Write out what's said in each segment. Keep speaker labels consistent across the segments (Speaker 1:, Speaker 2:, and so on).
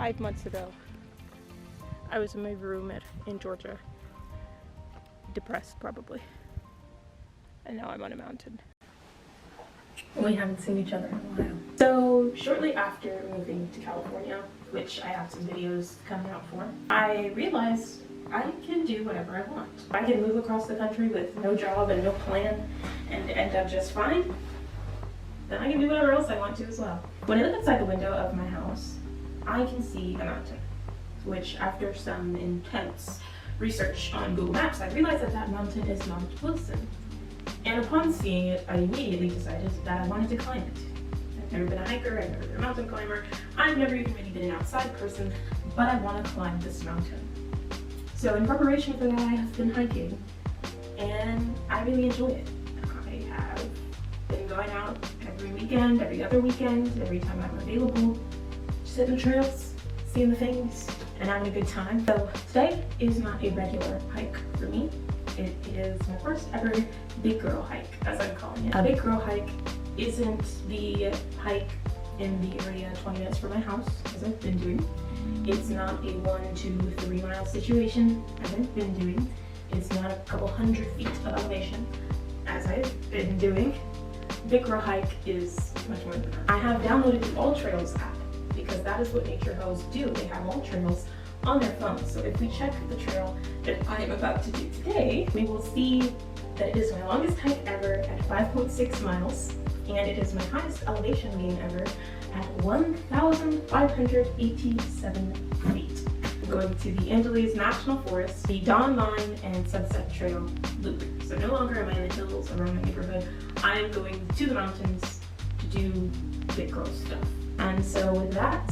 Speaker 1: 5 months ago, I was in my room in Georgia, depressed probably, and now I'm on a mountain. We haven't seen each other in a while. So shortly after moving to California, which I have some videos coming out for, I realized I can do whatever I want. I can move across the country with no job and no plan and end up just fine. Then I can do whatever else I want to as well. When I look outside the window of my house, I can see a mountain, which after some intense research on Google Maps, I realized that that mountain is Mount Wilson. And upon seeing it, I immediately decided that I wanted to climb it. I've never been a hiker, I've never been a mountain climber, I've never even really been an outside person, but I want to climb this mountain. So in preparation for that, I have been hiking, and I really enjoy it. I have been going out every weekend, every other weekend, every time I'm available, just hitting the trails, seeing the things, and having a good time. So today is not a regular hike for me. It is my first ever big girl hike, as I'm calling it. A big girl hike isn't the hike in the area 20 minutes from my house, as I've been doing. It's not a 1, 2, 3 mile situation, as I've been doing. It's not a couple hundred feet of elevation, as I've been doing. Big girl hike is much more than that. I have downloaded the All Trails app, because that is what nature hosts do. They have all trails on their phones. So if we check the trail that I am about to do today, we will see that it is my longest hike ever at 5.6 miles, and it is my highest elevation gain ever at 1,587 feet. I'm going to the Angeles National Forest, the Dawn Line and Sunset Trail loop. So no longer am I in the hills around my neighborhood. I am going to the mountains to do big girl stuff. And so with that,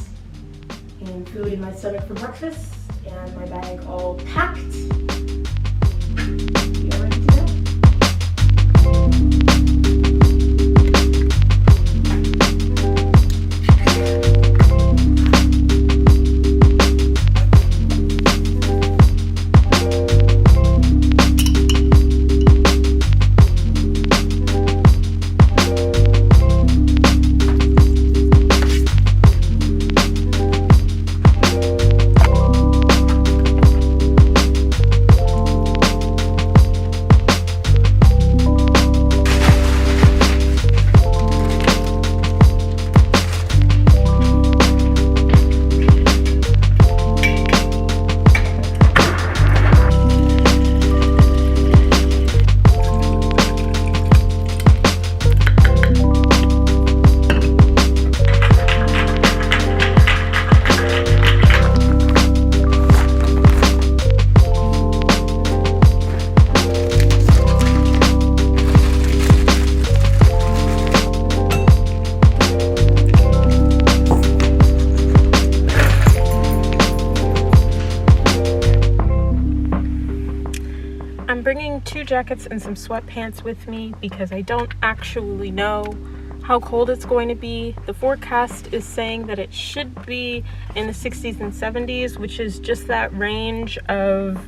Speaker 1: and food in my stomach for breakfast, and my bag all packed, we are ready to go. I'm bringing 2 jackets and some sweatpants with me because I don't actually know how cold it's going to be. The forecast is saying that it should be in the 60s and 70s, which is just that range of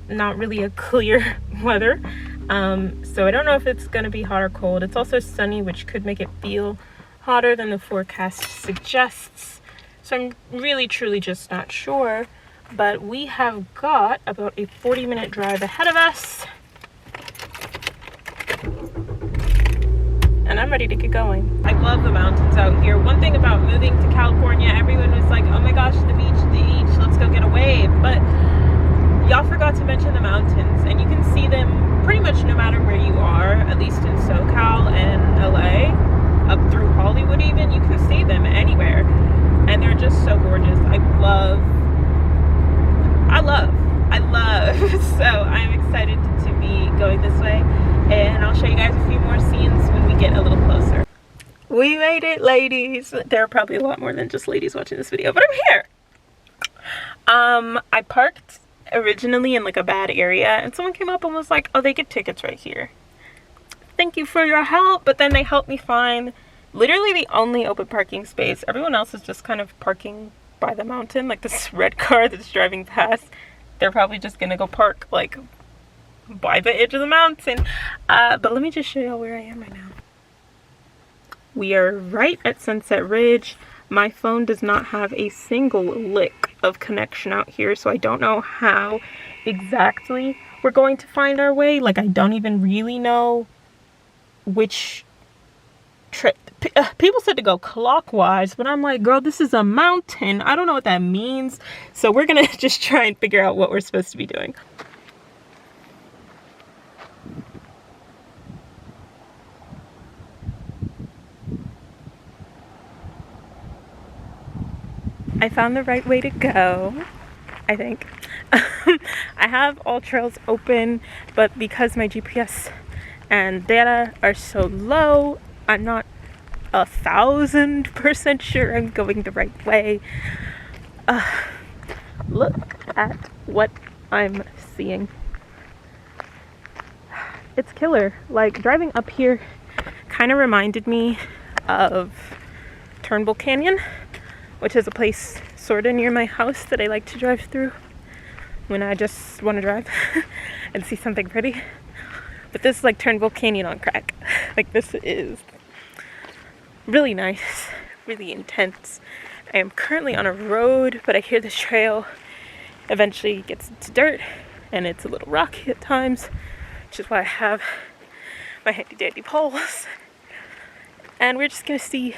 Speaker 1: not really a clear weather. So I don't know if it's going to be hot or cold. It's also sunny, which could make it feel hotter than the forecast suggests. So I'm really truly just not sure. But we have got about a 40-minute drive ahead of us. And I'm ready to get going. I love the mountains out here. One thing about moving to California, everyone was like, oh my gosh, the beach, let's go get a wave. But y'all forgot to mention the mountains. And you can see them pretty much no matter where you are, at least in SoCal and LA, up through Hollywood even, you can see them anywhere. And they're just so gorgeous. I love. So I'm excited to be going this way, and I'll show you guys a few more scenes when we get a little closer. We made it, ladies. There are probably a lot more than just ladies watching this video, but I'm here. I parked originally in like a bad area, and someone came up and was like, oh, they get tickets right here. Thank you for your help. But then they helped me find literally the only open parking space. Everyone else is just kind of parking by the mountain, like this red car that's driving past. They're probably just gonna go park like by the edge of the mountain. But let me just show y'all where I am right now. We are right at Sunset Ridge. My phone does not have a single lick of connection out here, so I don't know how exactly we're going to find our way. Like, I don't even really know which trip. People said to go clockwise, but I'm like, girl, this is a mountain. I don't know what that means. So we're gonna just try and figure out what we're supposed to be doing. I found the right way to go, I think. I have all trails open, but because my GPS and data are so low, I'm not 1,000% sure I'm going the right way. Look at what I'm seeing. It's killer. Like, driving up here kind of reminded me of Turnbull Canyon, which is a place sort of near my house that I like to drive through when I just want to drive and see something pretty. But this is like Turnbull Canyon on crack. Like, this is really nice, really intense. I am currently on a road, but I hear this trail eventually gets into dirt and it's a little rocky at times, which is why I have my handy dandy poles. And we're just gonna see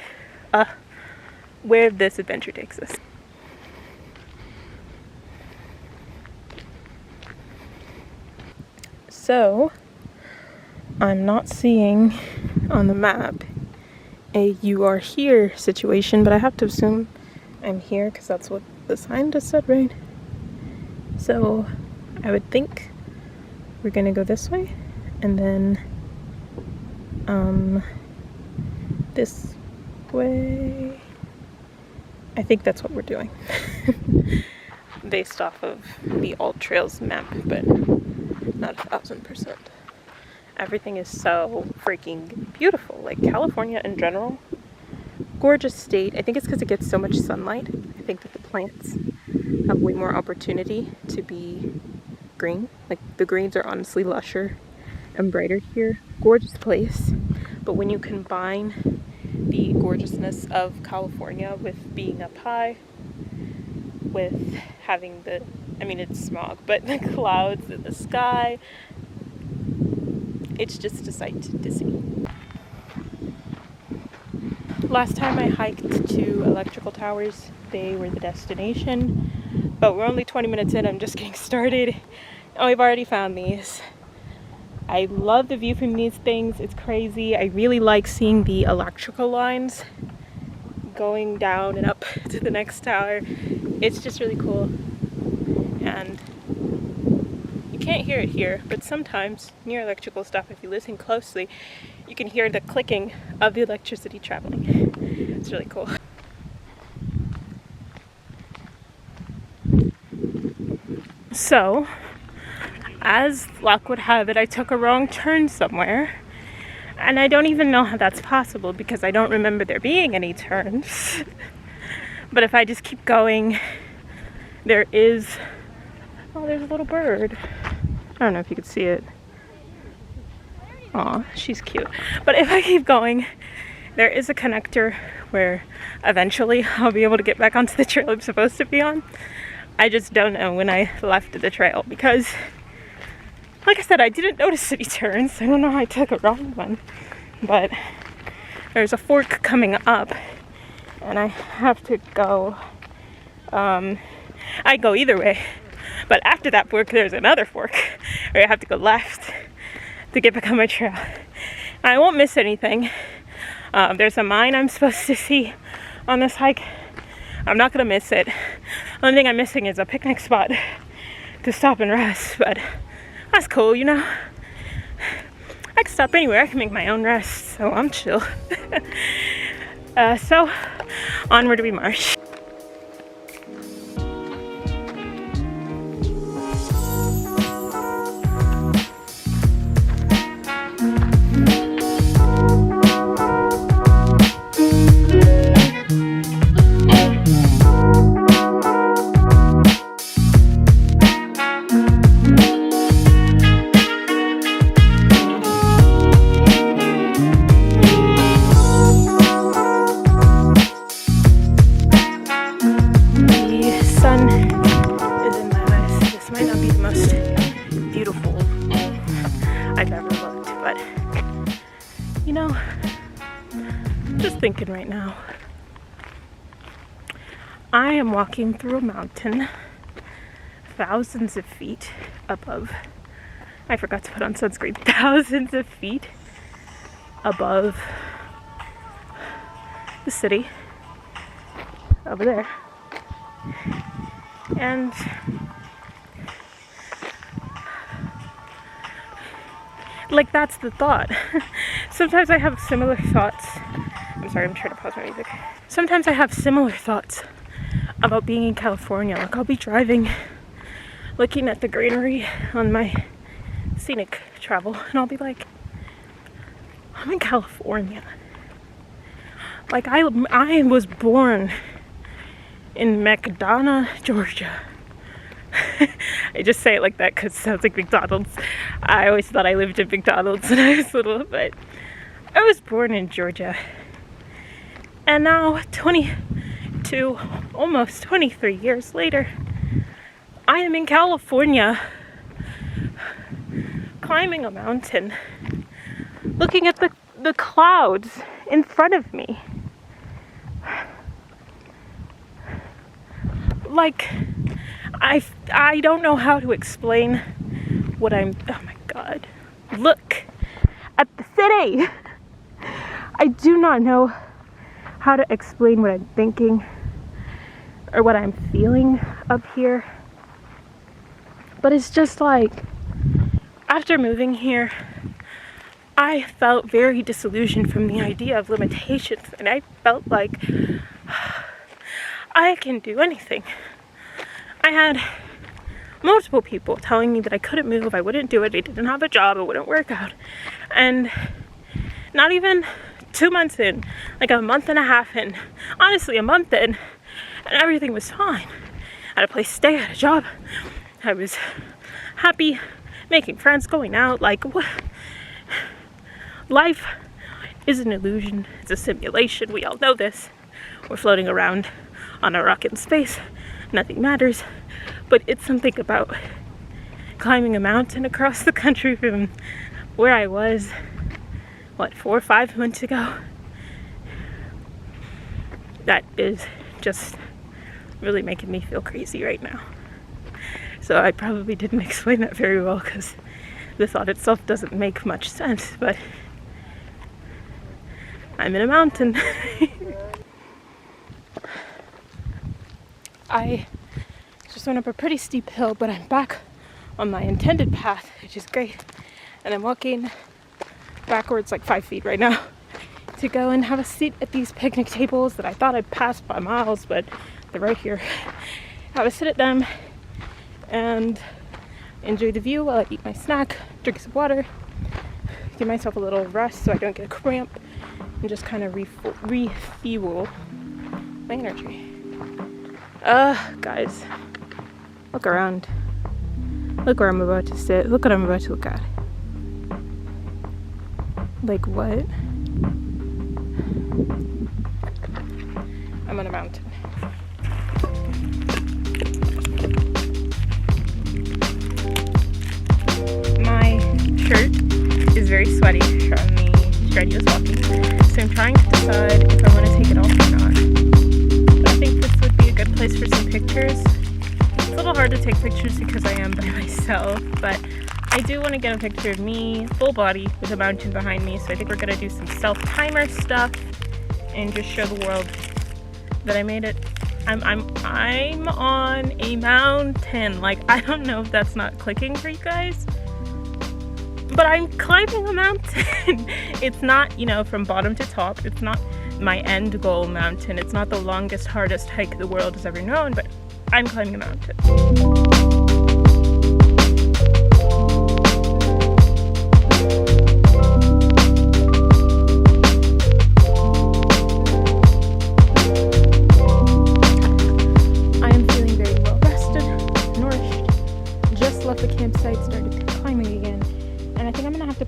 Speaker 1: where this adventure takes us. So, I'm not seeing on the map a "you are here" situation, but I have to assume I'm here because that's what the sign just said, right? So, I would think we're gonna go this way, and then this way. I think that's what we're doing based off of the All Trails map, but not 1,000%. Everything is so freaking beautiful. Like, California in general, gorgeous state. I think it's because it gets so much sunlight. I think that the plants have way more opportunity to be green. Like, the greens are honestly lusher and brighter here. Gorgeous place. But when you combine the gorgeousness of California with being up high, with having the, I mean, it's smog, but the clouds in the sky, it's just a sight to see. Last time I hiked to electrical towers, they were the destination, but we're only 20 minutes in. I'm just getting started, and we've already found these. I love the view from these things. It's crazy. I really like seeing the electrical lines going down and up to the next tower. It's just really cool. And you can't hear it here, but sometimes near electrical stuff, if you listen closely, you can hear the clicking of the electricity traveling. It's really cool. So, as luck would have it, I took a wrong turn somewhere, and I don't even know how that's possible because I don't remember there being any turns. But if I just keep going, there is, oh, there's a little bird. I don't know if you could see it. Aw, she's cute. But if I keep going, there is a connector where eventually I'll be able to get back onto the trail I'm supposed to be on. I just don't know when I left the trail because, like I said, I didn't notice any turns. I don't know how I took a wrong one. But there's a fork coming up, and I have to go, I go either way. But after that fork, there's another fork where I have to go left to get back on my trail. I won't miss anything. There's a mine I'm supposed to see on this hike. I'm not gonna miss it. Only thing I'm missing is a picnic spot to stop and rest, but that's cool, you know? I can stop anywhere. I can make my own rest, so I'm chill. So, onward we march. most beautiful I've ever looked. But, you know, just thinking right now, I am walking through a mountain thousands of feet above, I forgot to put on sunscreen, thousands of feet above the city over there. And like, that's the thought. Sometimes I have similar thoughts. I'm sorry, I'm trying to pause my music. Sometimes I have similar thoughts about being in California. Like, I'll be driving, looking at the greenery on my scenic travel, and I'll be like, I'm in California. Like, I was born in McDonough, Georgia. I just say it like that because it sounds like McDonald's. I always thought I lived in McDonald's when I was little, but I was born in Georgia. And now, 22, almost 23 years later, I am in California, climbing a mountain, looking at the clouds in front of me. Like, I don't know how to explain what oh my God, look at the city. I do not know how to explain what I'm thinking or what I'm feeling up here. But it's just like, after moving here, I felt very disillusioned from the idea of limitations, and I felt like I can do anything. I had multiple people telling me that I couldn't move, I wouldn't do it, I didn't have a job, it wouldn't work out. And not even 2 months in, like a month and a half in, honestly a month in, and everything was fine. I had a place to stay, I had a job, I was happy, making friends, going out. Like, what? Life is an illusion, it's a simulation, we all know this. We're floating around on a rock in space, nothing matters. But it's something about climbing a mountain across the country from where I was, 4 or 5 months ago, that is just really making me feel crazy right now. So I probably didn't explain that very well because the thought itself doesn't make much sense, but I'm in a mountain. I just went up a pretty steep hill, but I'm back on my intended path, which is great. And I'm walking backwards like 5 feet right now to go and have a seat at these picnic tables that I thought I'd passed by miles, but they're right here. Have a sit at them and enjoy the view while I eat my snack, drink some water, give myself a little rest so I don't get a cramp, and just kind of refuel my energy. Guys, look around. Look where I'm about to sit. Look what I'm about to look at. Like, what? I'm on a mountain. My shirt is very sweaty from the strenuous walking, so I'm trying to decide if I want to take it off or not. But I think this would be a good place for some pictures. It's a little hard to take pictures because I am by myself, but I do want to get a picture of me, full body, with a mountain behind me, so I think we're going to do some self-timer stuff and just show the world that I made it. I'm on a mountain. Like, I don't know if that's not clicking for you guys, but I'm climbing a mountain. It's not, you know, from bottom to top. It's not my end goal mountain. It's not the longest, hardest hike the world has ever known, but I'm climbing a mountain.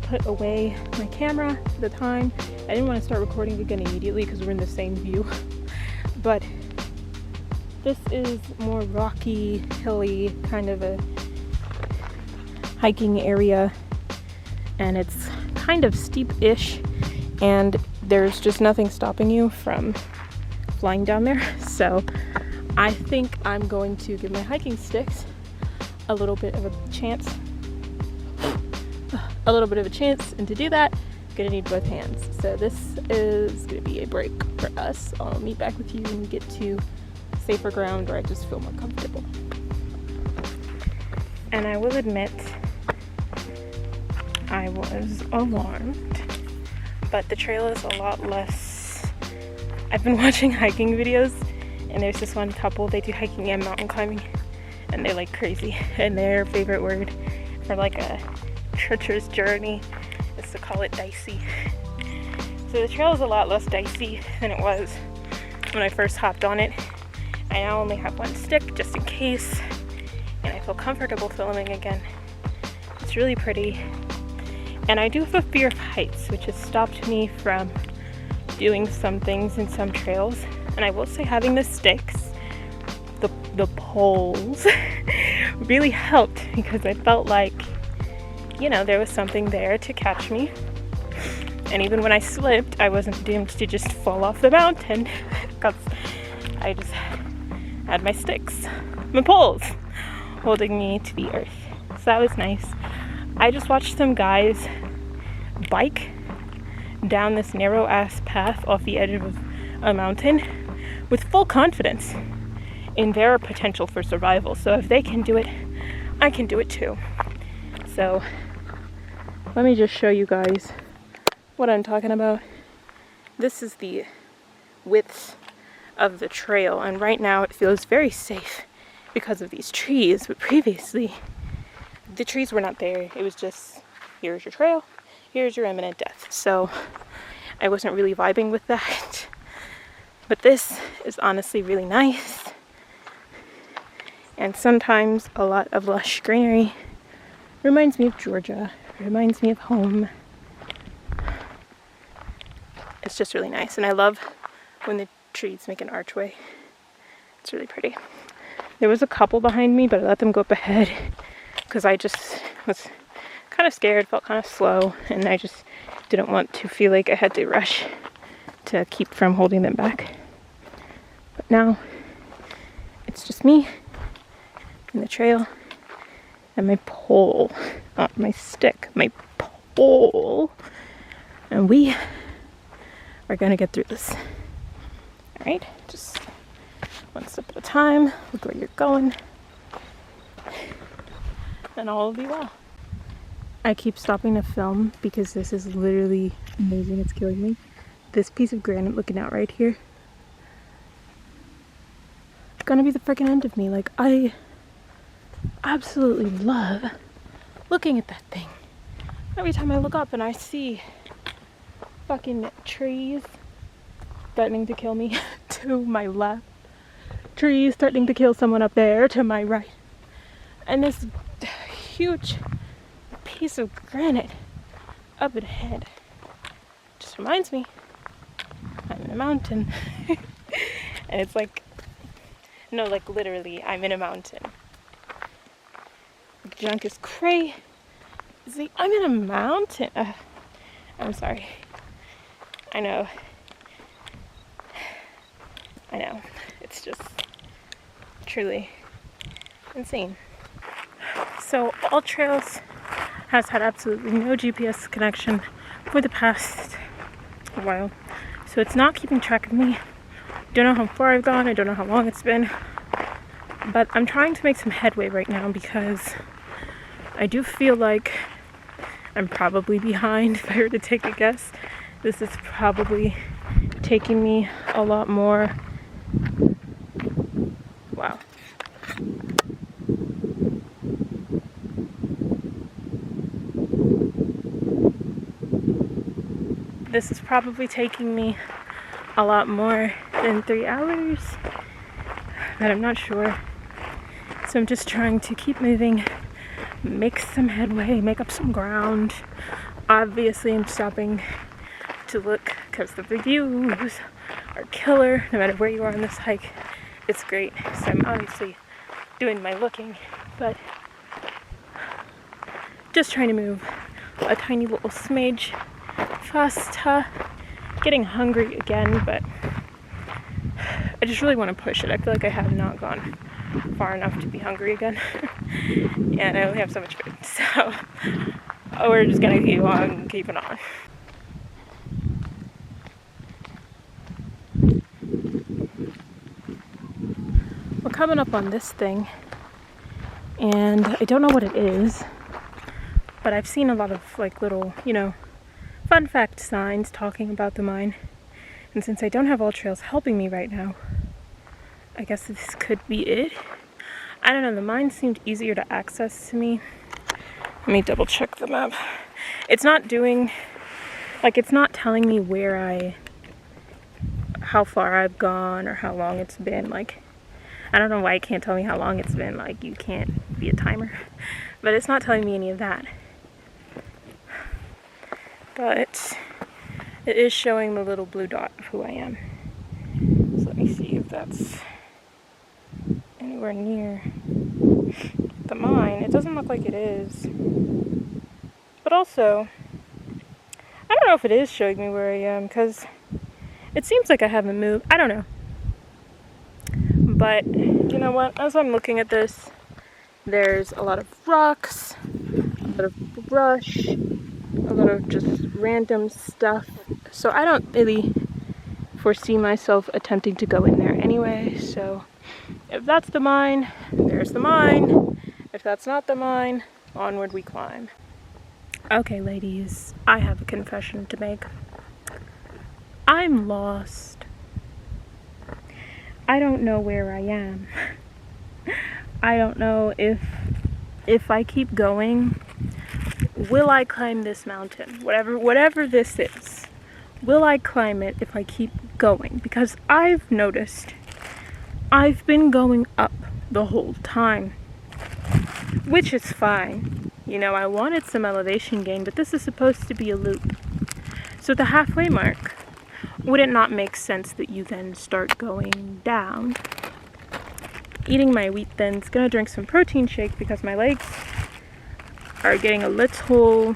Speaker 1: Put away my camera at the time. I didn't want to start recording again immediately because we're in the same view, but this is more rocky, hilly, kind of a hiking area, and it's kind of steep-ish, and there's just nothing stopping you from flying down there. So I think I'm going to give my hiking sticks a little bit of a chance. And to do that, I'm gonna need both hands. So this is gonna be a break for us. I'll meet back with you when we get to safer ground where I just feel more comfortable. And I will admit, I was alarmed, but the trail is a lot less. I've been watching hiking videos, and there's this one couple, they do hiking and mountain climbing, and they're like crazy, and their favorite word for like a treacherous journey is to call it dicey. So the trail is a lot less dicey than it was when I first hopped on it. I now only have one stick just in case, and I feel comfortable filming again. It's really pretty. And I do have a fear of heights, which has stopped me from doing some things in some trails. And I will say, having the sticks, the poles, really helped, because I felt like, you know, there was something there to catch me. And even when I slipped, I wasn't doomed to just fall off the mountain, because I just had my sticks, my poles, holding me to the earth. So that was nice. I just watched some guys bike down this narrow ass path off the edge of a mountain with full confidence in their potential for survival. So if they can do it, I can do it too. So let me just show you guys what I'm talking about. This is the width of the trail, and right now it feels very safe because of these trees, but previously the trees were not there. It was just, here's your trail, here's your imminent death. So I wasn't really vibing with that. But this is honestly really nice. And sometimes a lot of lush greenery reminds me of Georgia, reminds me of home. It's just really nice. And I love when the trees make an archway. It's really pretty. There was a couple behind me, but I let them go up ahead because I just was kind of scared, felt kind of slow, and I just didn't want to feel like I had to rush to keep from holding them back. But now it's just me and the trail and my pole, not my stick, my pole, and we are gonna get through this. All right, just one step at a time. Look where you're going, and all will be well. I keep stopping to film because this is literally amazing. It's killing me. This piece of granite looking out right here, it's gonna be the freaking end of me. Like, I absolutely love looking at that thing. Every time I look up and I see fucking trees threatening to kill me to my left, trees threatening to kill someone up there to my right, and this huge piece of granite up ahead just reminds me I'm in a mountain. And it's like, no, like literally I'm in a mountain. The junk is crazy. I'm in a mountain. I'm sorry. I know. It's just truly insane. So All Trails has had absolutely no GPS connection for the past while. So it's not keeping track of me. Don't know how far I've gone. I don't know how long it's been. But I'm trying to make some headway right now because I do feel like I'm probably behind. If I were to take a guess, this is probably taking me a lot more. Wow. This is probably taking me a lot more than 3 hours, but I'm not sure. So I'm just trying to keep moving, make some headway, make up some ground. Obviously I'm stopping to look because the views are killer. No matter where you are on this hike, it's great. So I'm obviously doing my looking, but just trying to move a tiny little smidge faster. Getting hungry again, but I just really want to push it. I feel like I have not gone far enough to be hungry again. And I only have so much food, so we're just gonna keep on keeping on. We're coming up on this thing, and I don't know what it is, but I've seen a lot of like little, you know, fun fact signs talking about the mine. And since I don't have all trails helping me right now, I guess this could be it. I don't know, the mine seemed easier to access to me. Let me double check the map. It's not doing, like, it's not telling me how far I've gone or how long it's been. Like, I don't know why it can't tell me how long it's been. Like, you can't be a timer. But it's not telling me any of that. But it is showing the little blue dot of who I am. So let me see if that's anywhere near the mine. It doesn't look like it is. But also, I don't know if it is showing me where I am, because it seems like I haven't moved. I don't know. But you know what? As I'm looking at this, there's a lot of rocks, a lot of brush, a lot of just random stuff. So I don't really foresee myself attempting to go in there anyway. So if that's the mine, there's the mine. If that's not the mine, onward we climb. Okay, ladies, I have a confession to make. I'm lost. I don't know where I am. I don't know if I keep going, will I climb this mountain? Whatever this is, will I climb it if I keep going? Because I've noticed I've been going up the whole time, which is fine. You know, I wanted some elevation gain, but this is supposed to be a loop. So at the halfway mark, would it not make sense that you then start going down? Eating my wheat thins, gonna drink some protein shake because my legs are getting a little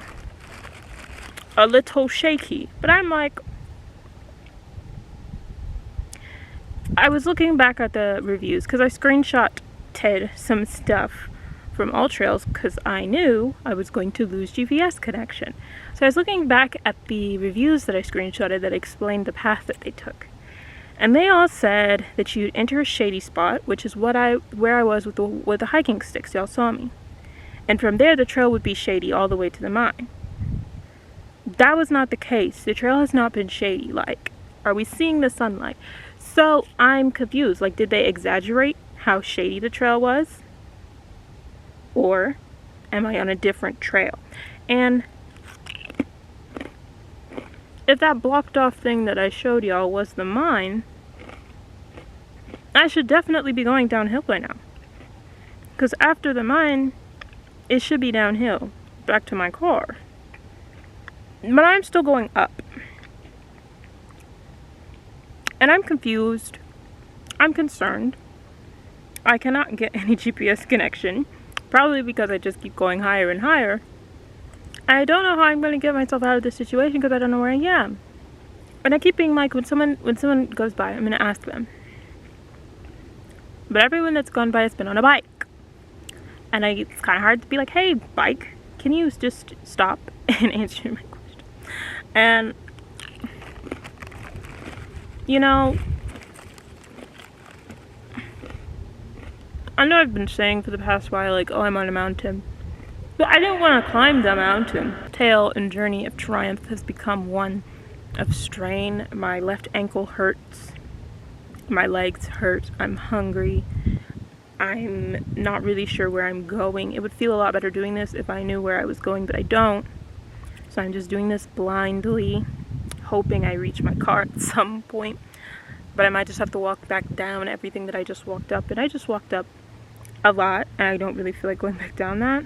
Speaker 1: shaky. But I'm like, I was looking back at the reviews because I screenshotted some stuff from All Trails because I knew I was going to lose GPS connection. So I was looking back at the reviews that I screenshotted that explained the path that they took. And they all said that you'd enter a shady spot, which is where I was with the hiking sticks. Y'all saw me. And from there, the trail would be shady all the way to the mine. That was not the case. The trail has not been shady. Like, are we seeing the sunlight? So I'm confused. Like, did they exaggerate how shady the trail was? Or am I on a different trail? And if that blocked off thing that I showed y'all was the mine, I should definitely be going downhill by now. Because after the mine, it should be downhill back to my car. But I'm still going up. And I'm confused. I'm concerned. I cannot get any GPS connection. Probably because I just keep going higher and higher. I don't know how I'm going to get myself out of this situation because I don't know where I am. And I keep being like, when someone goes by, I'm going to ask them. But everyone that's gone by has been on a bike. And it's kind of hard to be like, hey, bike, can you just stop and answer my question? And, you know, I know I've been saying for the past while, like, oh, I'm on a mountain. But I didn't want to climb the mountain. Tale and journey of triumph has become one of strain. My left ankle hurts. My legs hurt. I'm hungry. I'm not really sure where I'm going. It would feel a lot better doing this if I knew where I was going, but I don't. So I'm just doing this blindly, hoping I reach my car at some point. But I might just have to walk back down everything that I just walked up. And I just walked up a lot, and I don't really feel like going back down that.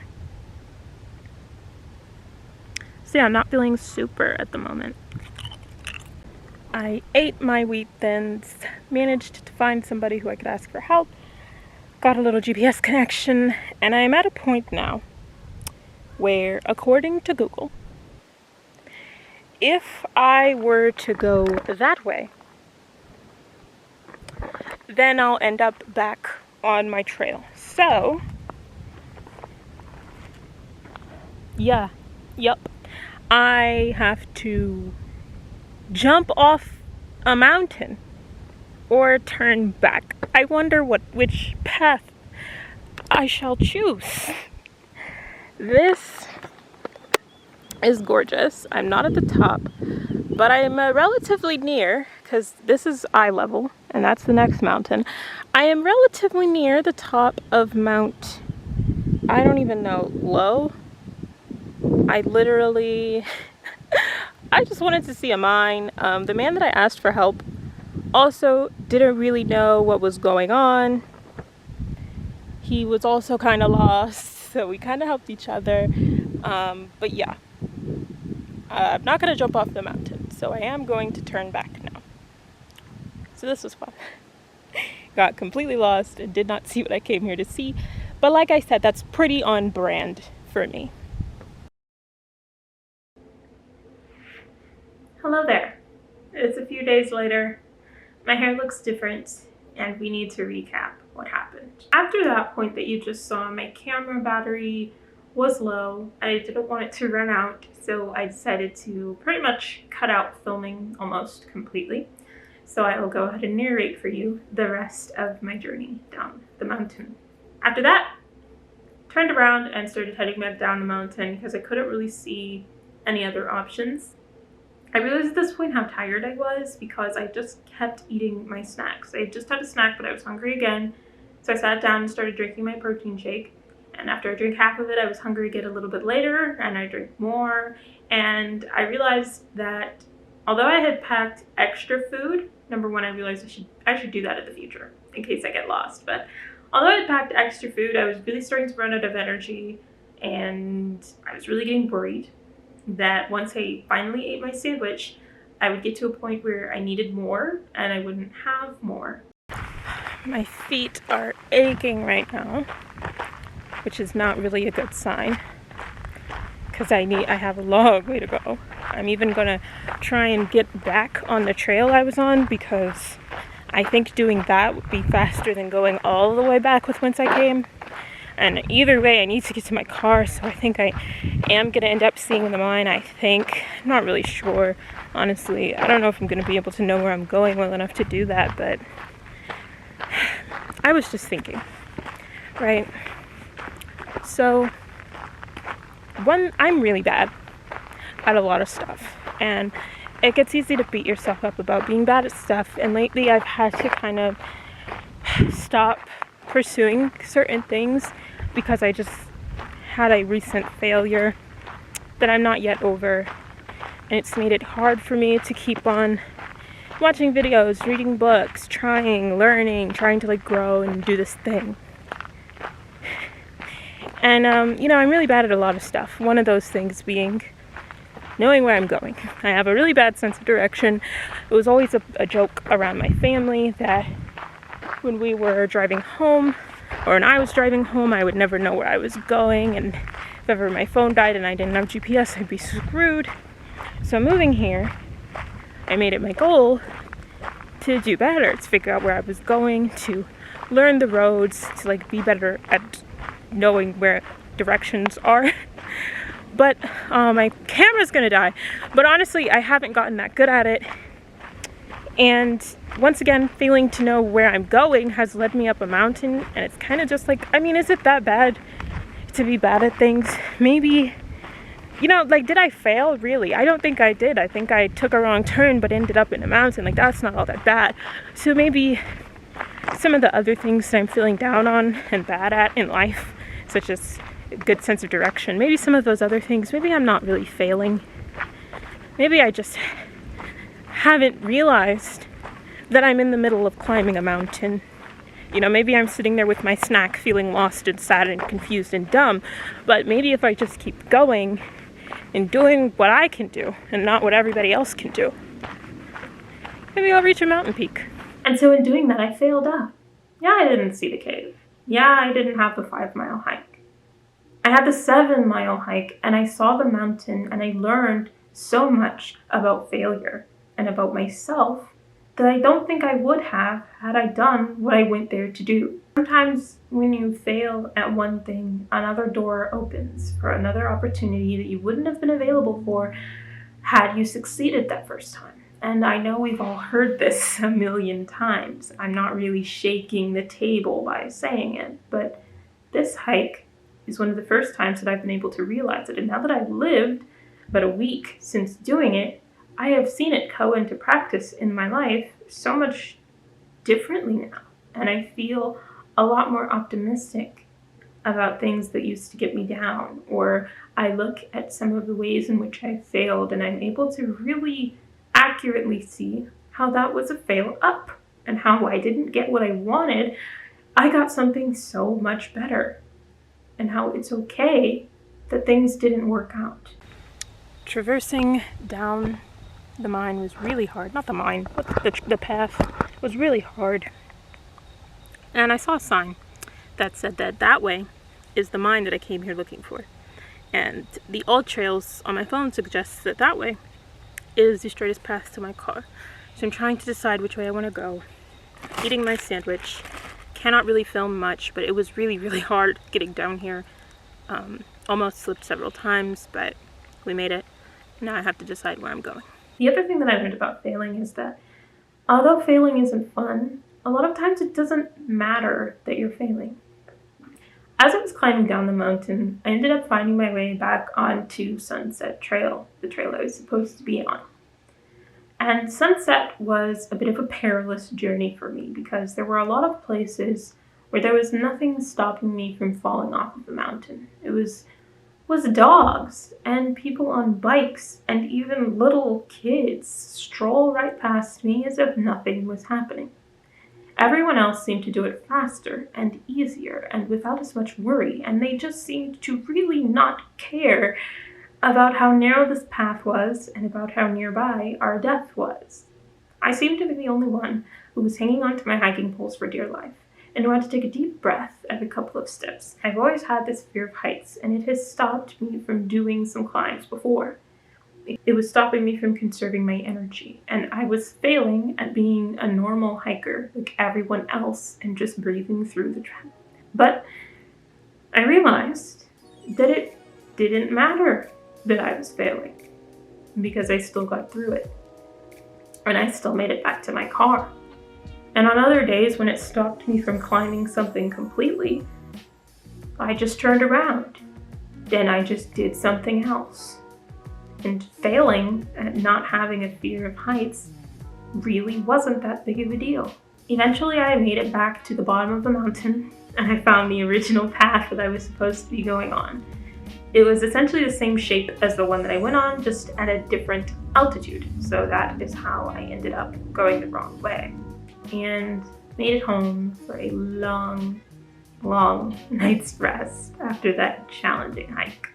Speaker 1: So yeah, I'm not feeling super at the moment. I ate my wheat thins, managed to find somebody who I could ask for help, got a little GPS connection, and I am at a point now where, according to Google, if I were to go that way, then I'll end up back on my trail. So, yeah, yep, I have to jump off a mountain or turn back. I wonder which path I shall choose. This is gorgeous. I'm not at the top, but I'm relatively near, because this is eye level and that's the next mountain. I am relatively near the top of Mount, I don't even know, Low. I literally I just wanted to see a mine. The man that I asked for help also didn't really know what was going on. He was also kind of lost, so we kind of helped each other. But yeah, I'm not going to jump off the mountain, so I am going to turn back now. So this was fun. Got completely lost and did not see what I came here to see. But like I said, that's pretty on brand for me. Hello there. It's a few days later. My hair looks different, and we need to recap what happened. After that point that you just saw, my camera battery was low and I didn't want it to run out, so I decided to pretty much cut out filming almost completely. So I will go ahead and narrate for you the rest of my journey down the mountain. After that, turned around and started heading back down the mountain because I couldn't really see any other options. I realized at this point how tired I was because I just kept eating my snacks. I just had a snack, but I was hungry again. So I sat down and started drinking my protein shake. And after I drank half of it, I was hungry again a little bit later, and I drank more. And I realized that although I had packed extra food, number one, I realized I should do that in the future in case I get lost. But although I had packed extra food, I was really starting to run out of energy, and I was really getting worried that once I finally ate my sandwich, I would get to a point where I needed more and I wouldn't have more. My feet are aching right now, which is not really a good sign because I have a long way to go. I'm even gonna try and get back on the trail I was on because I think doing that would be faster than going all the way back with whence I came. And either way, I need to get to my car, so I think I am going to end up seeing the mine, I think. I'm not really sure, honestly. I don't know if I'm going to be able to know where I'm going well enough to do that, but I was just thinking, right? So, I'm really bad at a lot of stuff, and it gets easy to beat yourself up about being bad at stuff, and lately I've had to kind of stop pursuing certain things because I just had a recent failure that I'm not yet over, and it's made it hard for me to keep on watching videos, reading books, learning, trying to grow and do this thing. And I'm really bad at a lot of stuff. One of those things being knowing where I'm going. I have a really bad sense of direction. It was always a joke around my family that when we were driving home, or when I was driving home, I would never know where I was going, and if ever my phone died and I didn't have GPS, I'd be screwed. So moving here, I made it my goal to do better, to figure out where I was going, to learn the roads, to be better at knowing where directions are. But my camera's gonna die. But honestly, I haven't gotten that good at it. And once again, failing to know where I'm going has led me up a mountain, and it's kind of just is it that bad to be bad at things? Maybe, did I fail? Really? I don't think I did. I think I took a wrong turn but ended up in a mountain. That's not all that bad. So maybe some of the other things that I'm feeling down on and bad at in life, such as a good sense of direction, maybe some of those other things, maybe I'm not really failing. Maybe I just haven't realized that I'm in the middle of climbing a mountain. Maybe I'm sitting there with my snack feeling lost and sad and confused and dumb, but maybe if I just keep going and doing what I can do and not what everybody else can do, maybe I'll reach a mountain peak. And so in doing that, I failed up. Yeah, I didn't see the cave. Yeah, I didn't have the 5-mile hike. I had the 7-mile hike and I saw the mountain and I learned so much about failure and about myself that I don't think I would have had I done what I went there to do. Sometimes when you fail at one thing, another door opens for another opportunity that you wouldn't have been available for had you succeeded that first time. And I know we've all heard this a million times. I'm not really shaking the table by saying it, but this hike is one of the first times that I've been able to realize it. And now that I've lived about a week since doing it, I have seen it go into practice in my life so much differently now. And I feel a lot more optimistic about things that used to get me down. Or I look at some of the ways in which I failed and I'm able to really accurately see how that was a fail up and how I didn't get what I wanted. I got something so much better, and how it's okay that things didn't work out. Traversing down the mine was really hard. Not the mine, but the path was really hard. And I saw a sign that said that way is the mine that I came here looking for. And the old trails on my phone suggests that way is the straightest path to my car. So I'm trying to decide which way I want to go. Eating my sandwich. Cannot really film much, but it was really, really hard getting down here. Almost slipped several times, but we made it. Now I have to decide where I'm going. The other thing that I learned about failing is that although failing isn't fun, a lot of times it doesn't matter that you're failing. As I was climbing down the mountain, I ended up finding my way back onto Sunset Trail, the trail I was supposed to be on. And Sunset was a bit of a perilous journey for me because there were a lot of places where there was nothing stopping me from falling off of the mountain. It was dogs and people on bikes and even little kids stroll right past me as if nothing was happening. Everyone else seemed to do it faster and easier and without as much worry, and they just seemed to really not care about how narrow this path was and about how nearby our death was. I seemed to be the only one who was hanging onto my hiking poles for dear life and who had to take a deep breath every couple of steps. I've always had this fear of heights, and it has stopped me from doing some climbs before. It was stopping me from conserving my energy, and I was failing at being a normal hiker like everyone else and just breathing through the trail. But I realized that it didn't matter that I was failing because I still got through it, and I still made it back to my car. And on other days when it stopped me from climbing something completely, I just turned around. Then I just did something else. And failing at not having a fear of heights really wasn't that big of a deal. Eventually I made it back to the bottom of the mountain and I found the original path that I was supposed to be going on. It was essentially the same shape as the one that I went on, just at a different altitude. So that is how I ended up going the wrong way. And made it home for a long, long night's rest after that challenging hike.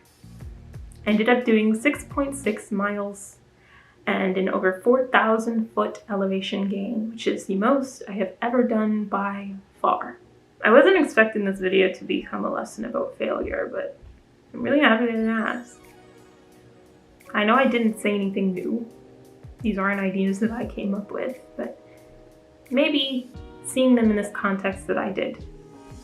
Speaker 1: I ended up doing 6.6 miles and an over 4,000 foot elevation gain, which is the most I have ever done by far. I wasn't expecting this video to become a lesson about failure, but I'm really happy that it has. I know I didn't say anything new. These aren't ideas that I came up with, but maybe seeing them in this context that I did,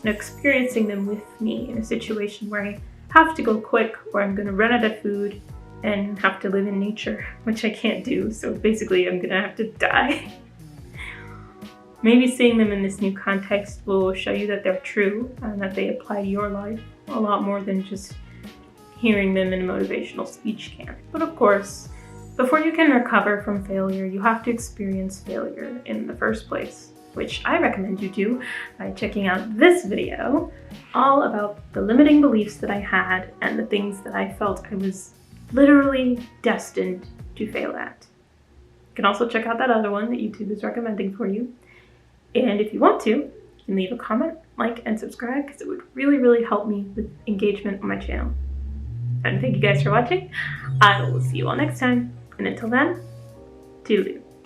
Speaker 1: and experiencing them with me in a situation where I have to go quick, or I'm gonna run out of food and have to live in nature, which I can't do, so basically I'm gonna have to die. Maybe seeing them in this new context will show you that they're true and that they apply to your life a lot more than just hearing them in a motivational speech can. But of course, before you can recover from failure, you have to experience failure in the first place, which I recommend you do by checking out this video all about the limiting beliefs that I had and the things that I felt I was literally destined to fail at. You can also check out that other one that YouTube is recommending for you. And if you want to, you can leave a comment, like, and subscribe because it would really, really help me with engagement on my channel. And thank you guys for watching. I will see you all next time. And until then, toodaloo.